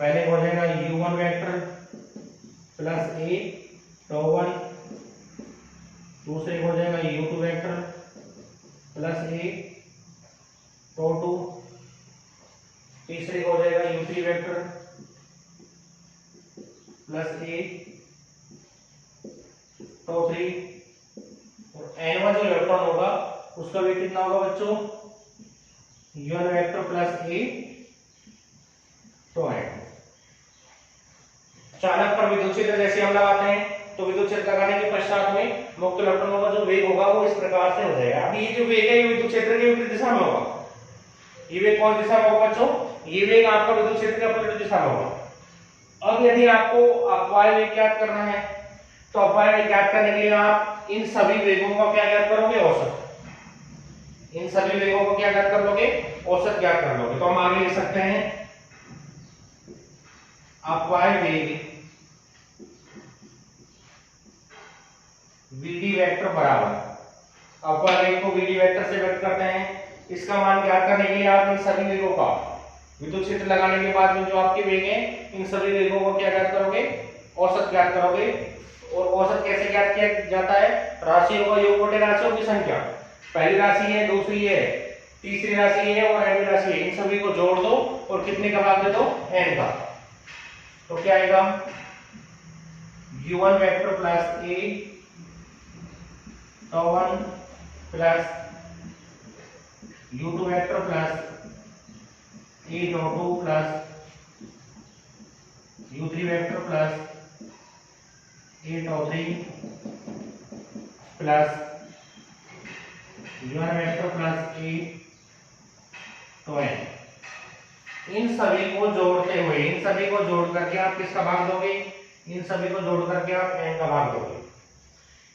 पहले हो जाएगा u1 वेक्टर प्लस a τ1, दूसरे हो जाएगा u2 वेक्टर प्लस a τ2, तीसरे हो जाएगा u3 वेक्टर प्लस a τ3, और n1 जो इलेक्ट्रॉन होगा उसका वेग कितना होगा बच्चों? u1 vector plus a τn। चालक पर विद्युत क्षेत्र जैसे हम लगाते हैं तो विद्युत क्षेत्र लगाने के पश्चात में मुक्त इलेक्ट्रॉनों का जो वेग होगा वो इस प्रकार से हो जाएगा। अब ये जो वेग है ये विद्युत क्षेत्र के विपरीत दिशा में होगा। ये वेग कौन दिशा में होगा बच्चों? ये वेग आपका विद्युत क्षेत्र के विपरीत दिशा में होगा। अब यदि आपको अपवाय वेग ज्ञात करना है तो अपवाय वेग ज्ञात करने के लिए आप इन सभी वेगों का क्या ज्ञात करोगे? औसत। इन सभी वेगों को क्या ज्ञात कर लोगे? औसत ज्ञात कर लोगे। तो हम आगे लिख सकते हैं अपवाय वेग vd वेक्टर बराबर, अपवाय वेग को vd वेक्टर से व्यक्त करते हैं। इसका मान ज्ञात करने के लिए आप इन सभी वेगों का विद्युत क्षेत्र लगाने के बाद में जो आपके वेग हैं इन सभी वेगों को क्या ज्ञात करोगे? औसत ज्ञात करोगे। और औसत कैसे ज्ञात किया जाता है? राशियों का योग बटे राशियों की संख्या। पहली राशि है, दूसरी है, तीसरी राशि है और nवीं राशि है, इन सभी को जोड़ दो और कितने का भाग दे दो? n का। तो क्या आएगा? u1 vector plus a τ1 plus u2 vector plus a τ2 plus u3 vector plus a τ3 plus u1 vector plus a τn। इन सभी को जोड़ते हुए, इन सभी को जोड़ करके आप किसका भाग दोगे? इन सभी को जोड़ करके आप n का भाग दोगे।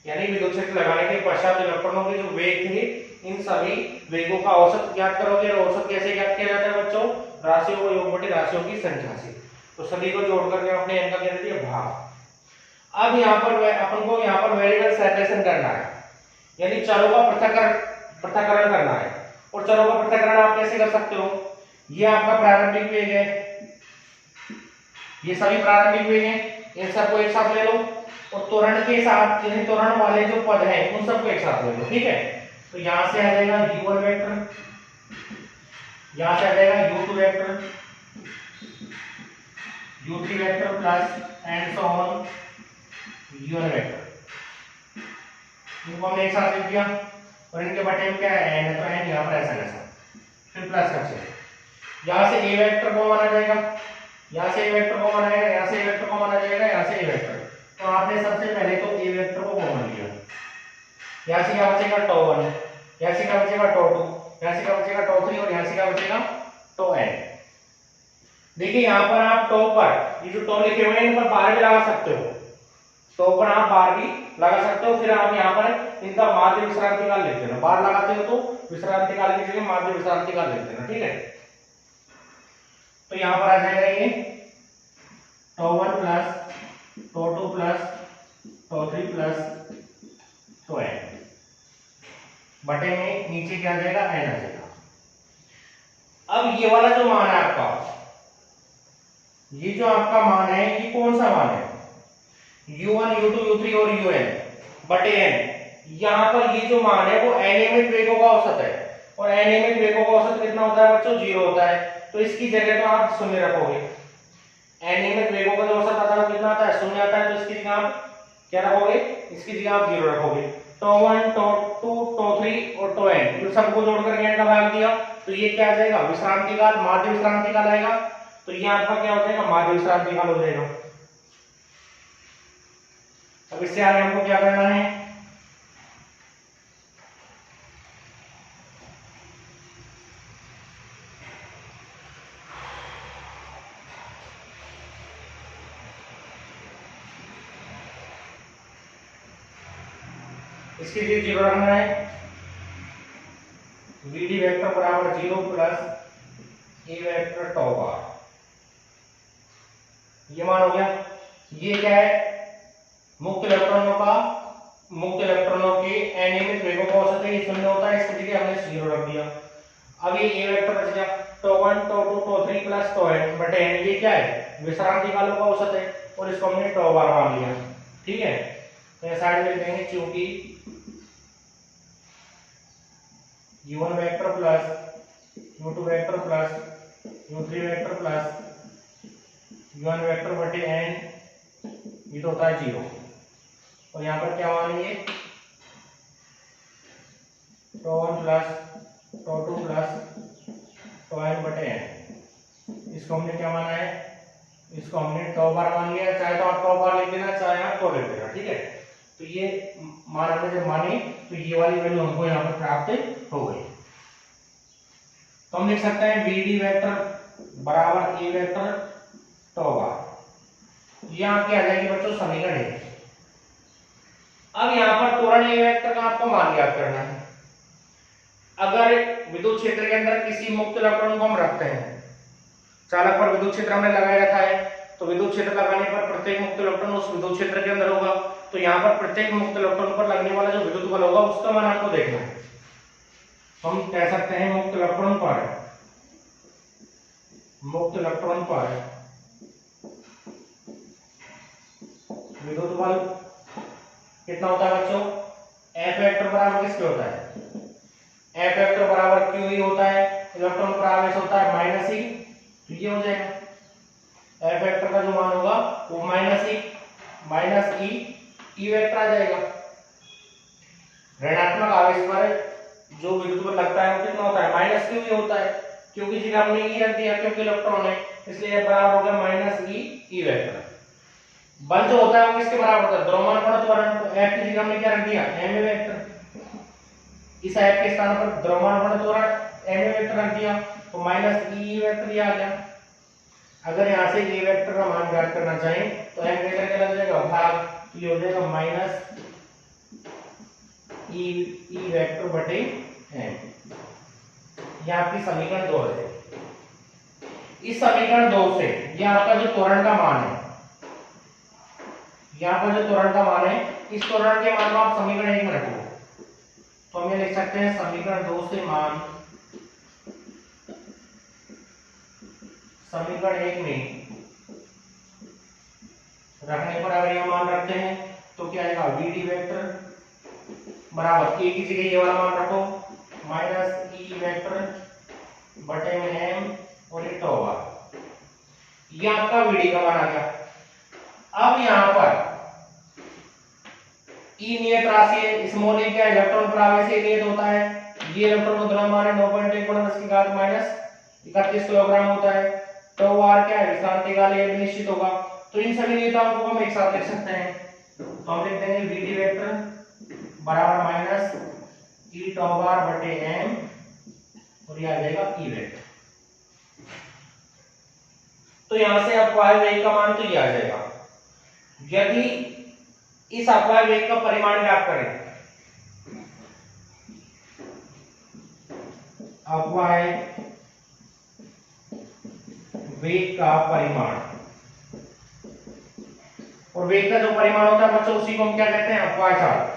यानी विद्युत क्षेत्र लगाने के पश्चात इलेक्ट्रॉनों के जो वेग थे इन सभी वेगों का औसत ज्ञात करोगे। और औसत कैसे ज्ञात किया जाता है बच्चों? राशियों को योग बटे राशियों की संख्या से। तो सभी को जोड़ करके आपने n का क्या दे दिया? भाग। अब यहाँ पर अपन को यहाँ पर वेरिएबल सेपरेशन करना है, यानी चरों का पृथक्करण करना है। और चरों का पृथक्करण आप कैसे कर सकते हो? ये आपका प्रारंभिक वेग है, ये सभी प्रारंभिक वेग हैं, इन सबको एक साथ ले लो और त्वरण के साथ, यानी त्वरण वाले जो पद हैं उन सबको एक साथ ले लो। ठीक है, तो यहां से आ जाएगा u1 वेक्टर, यहां से आ जाएगा u2 vector, u3 vector plus and so on u1 vector. इनको हमने एक साथ लिख दिया और इनके बटे में क्या है? n है, तो n यहाँ पर ऐसा फिर प्लस का चिन्ह। यहाँ से a वेक्टर को माना जाएगा, यहाँ से a वेक्टर को माना जाएगा, यहाँ से a वेक्टर को माना जाएगा, यहाँ से a वेक्टर। तो आपने सबसे पहले तो a वेक्टर को कॉमन लिया। यहाँ से क्या बचेगा? τ1, यहाँ से क्या बचेगा? τ2, यहाँ से क्या बचेगा? τ3 और यहाँ से क्या बचेगा? τn। देखिए यहाँ पर आप टॉ पर ये जो टॉ लिखे हुए हैं इन पर बार भी लगा सकते हो, टॉ पर आप बार भी लगा सकते हो। फिर आप यहाँ पर इनका माध्य विश्रांति काल लिख देना। बार लगाते हो तो विश्रांति काल की जगह माध्य विश्रांति काल लिख देना। ठीक है, तो यहाँ पर आ जाएगा ये τ1 प्लस τ2 प्लस τ3 प्लस τn बटे में नीचे क्या आ जाएगा? n आ जाएगा। अब ये वाला जो मान है आपका, ये जो आपका मान है ये कौन सा मान है? u1 u2 u3 और un बटे n। यहाँ पर ये जो मान है वो अनियमित वेगों का औसत है और अनियमित वेगों का औसत कितना होता है बच्चों? 0 होता है। तो इसकी जगह तो आप शून्य रखोगे। अनियमित वेगों का जो औसत आता है कितना आता है? 0 आता है। तो इसकी जगह आप क्या रखोगे? इसकी जगह आप 0 रखोगे। τ1 τ2 τ3 और τn इन सबको जोड़कर n का भाग दिया तो ये क्या आ जाएगा? विश्रांति काल, माध्य विश्रांति काल आएगा। तो ये आपका क्या हो जाएगा? माध्य विश्रांति काल हो जाएगा। अब इससे आगे हमको क्या करना है? इसके लिए 0 रखना है। vd वेक्टर बराबर 0 प्लस a वेक्टर टॉ बार, ये मान हो गया। ये क्या है? मुक्त इलेक्ट्रॉनों के अनियमित वेगों का औसत है, ये 0 होता है। इसके लिए हमने 0 रख दिया। अब ये a वेक्टर बच गया τ1 τ2 τ3 प्लस τn बटे n। ये क्या है? विश्रांति कालों का औसत है और इसको हमने टॉ बार मान लिया। ठीक है, तो ये साइड में लिख देंगे क्योंकि u1 vector plus u2 vector plus u3 vector plus u1 vector बटे n, ये तो होता है 0। और यहाँ पर क्या मानेंगे? τ1 प्लस τ2 प्लस τn बटे n। इसको हमने क्या माना है? इसको हमने टॉ बार मान लिया, चाहे तो आप टॉ बार लिख देना, चाहे आप टॉ लिख देना, ठीक है। तो ये मान हमने जब माने तो ये वाली वैल्यू हमको यहाँ पर प्राप्त हो गई। तो हम लिख सकते हैं बी डी वेक्टर बराबर ए वेक्टर टॉ बार। यहाँ क्या आ जाएगी बच्चों, समीकरण है। अब यहाँ पर त्वरण ए वेक्टर का आपको मान ज्ञात करना है। अगर विद्युत क्षेत्र के अंदर किसी मुक्त इलेक्ट्रॉन को हम रखते हैं, चालक पर विद्युत क्षेत्र हमने लगाए रखा है, तो विद्युत क्षेत्र लगाने पर प्रत्येक मुक्त इलेक्ट्रॉन उस विद्युत क्षेत्र के अंदर होगा। तो यहाँ पर प्रत्येक मुक्त इलेक्ट्रॉन पर लगने वाला जो विद्युत बल होगा उसका मान आपको देखना है। तो हम कह सकते हैं मुक्त इलेक्ट्रॉन पर विद्युत बल कितना होता है बच्चों, एफ वेक्टर बराबर किसके होता है, एफ वेक्टर बराबर क्यू ही होता है, इलेक्ट्रॉन पर आवेश होता है माइनस ई। तो ये हो जाएगा एफ वेक्टर का जो मान होगा वो माइनस ई ई वेक्टर आ जाएगा। ऋणात्मक आवेश पर जो विद्युत बल लगता है वो कितना होता है, माइनस क्यू ही होता है, क्योंकि जगह हमने ई रख दिया क्योंकि इलेक्ट्रॉन है, इसलिए बराबर हो गया माइनस ई वेक्टर। बल जो होता है वो किसके बराबर होता है, द्रव्यमान गुणा त्वरण। तो एफ की जगह हमने क्या रख दिया, एम ए वेक्टर। इस एफ के स्थान पर द्रव्यमान गुणा त्वरण एम ए वेक्टर रख दिया, तो माइनस ई वेक्टर ये आ गया। अगर यहाँ से ए वेक्टर का मान ज्ञात करना चाहें तो एम वेक्टर क्या लग जाएगा, भाग, तो ये हो जाएगा माइनस ई वेक्टर बटे एम। ये आपकी समीकरण 2 है। इस समीकरण 2 से ये आपका जो त्वरण का मान है, यहाँ पर जो त्वरण का मान है, इस त्वरण के मान को आप समीकरण 1 में रखो। तो हम ये लिख सकते हैं समीकरण 2 से मान समीकरण 1 में रखने पर अगर यह मान रखते हैं तो क्या आएगा, वी डी वेक्टर बराबर ए की जगह ये वाला मान रखो माइनस ई वेक्टर बटे में एम और ये टॉ बार। ये आपका वीडी का मान आ गया। अब यहाँ पर ई नियत राशि है, स्मॉल ए क्या इलेक्ट्रॉन पर आवेश से नियत होता है। ये इलेक्ट्रॉन का द्रव्यमान है 9.1 × 10⁻³ किलोग्राम होता है। तो आर क्या है, विश्रांति काल ये निश्चित होगा। तो इन सभी नियतांकों को हम एक साथ लिख सकते हैं। तो हम लिख देंगे वी डी वेक्टर बराबर माइनस ई टॉ बार बटे एम और ये आ जाएगा ई वेक्टर। तो यहां से अपवाय वेग का मान तो ये आ जाएगा। यदि इस अपवाय वेग का परिमाण ज्ञात करें, अपवाय वेग का परिमाण, और वेग का जो परिमाण होता है बच्चों उसी को हम क्या कहते हैं, अपवाय चाल।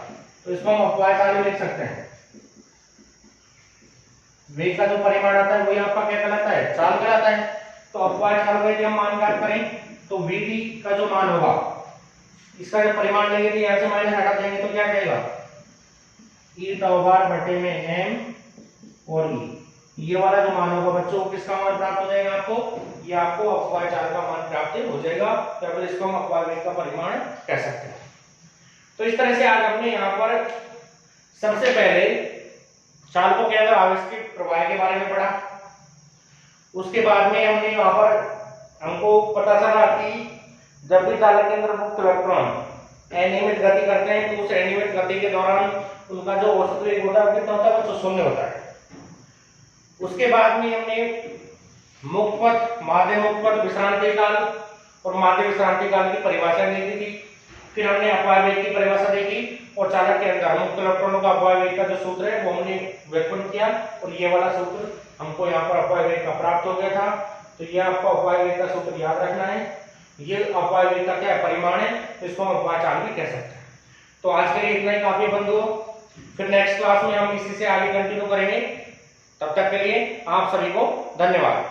तो इसको हम अपवाय चाल लिख सकते हैं। वेग का जो परिमाण आता है वही आपका क्या कहलाता है, चाल कहलाता है। तो अपवाय चाल का यदि हम मान ज्ञात करें तो vd का जो मान होगा, इसका जो परिमाण लेंगे तो यहाँ से माइनस हटा देंगे तो क्या जाएगा, ई टॉ बार बटे में m और e। ये वाला जो मान होगा बच्चों किसका मान प्राप्त हो जाएगा आपको, ये आपको अपवाय चाल का मान प्राप्त हो जाएगा, या फिर इसको हम अपवाय वेग का परिमाण कह सकते हैं। तो इस तरह से आज हमने यहाँ पर सबसे पहले चालकों के अंदर आवेश के प्रवाह के बारे में पढ़ा। उसके बाद में हमने यहाँ पर हमको पता चला कि जब भी चालक के अंदर मुक्त इलेक्ट्रॉन अनियमित गति करते हैं तो उस अनियमित गति के दौरान उनका जो औसत वेग होता है कितना होता है, वो 0 होता है। उसके बाद में हमने मुक्त पथ, माध्य मुक्त पथ, विश्रांति काल और माध्य विश्रांति काल की परिभाषा देखी थी। फिर हमने अपवाय वेग की परिभाषा देखी और चालक के अंदर मुक्त इलेक्ट्रॉनों का अपवाय वेग का जो सूत्र है वो हमने व्युत्पन्न किया, और ये वाला सूत्र हमको यहाँ पर अपवाय वेग का प्राप्त हो गया था। तो ये आपको अपवाय वेग का सूत्र याद रखना है। ये अपवाय वेग का क्या है, परिमाण है, तो इसको हम अपवाय चाल भी कह सकते हैं। तो आज के लिए इतना ही काफी बंधुओं। फिर नेक्स्ट क्लास में हम इसी से आगे कंटिन्यू करेंगे। तब तक के लिए आप सभी को धन्यवाद।